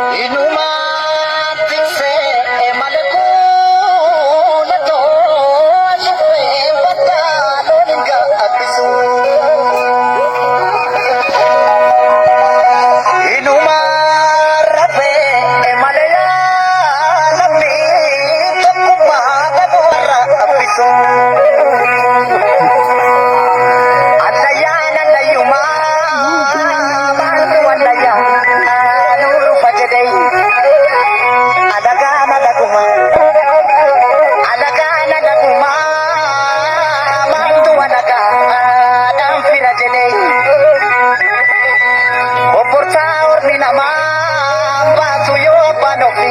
Inumatik se malaku na to supe patalo ninga apisu Inumarape malaya nami tapumata buara apisu Adayana layuma Adaya nuru pajadai Adagana daguma Adagana daguma Mantu adaga Adam firajadai Oporta orni nama Batu yo panopi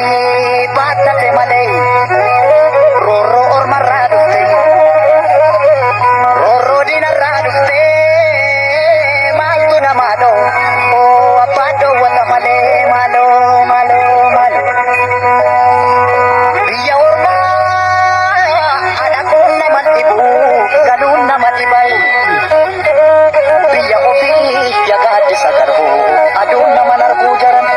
Patate malay Roro or maradute Roro dinaradute Mantu namano O apado wata male Malo malo malo Biya orma Anakong naman ibu Ganun naman ibay Biya ko pi Yaga di sa garbo Adun naman arbujaran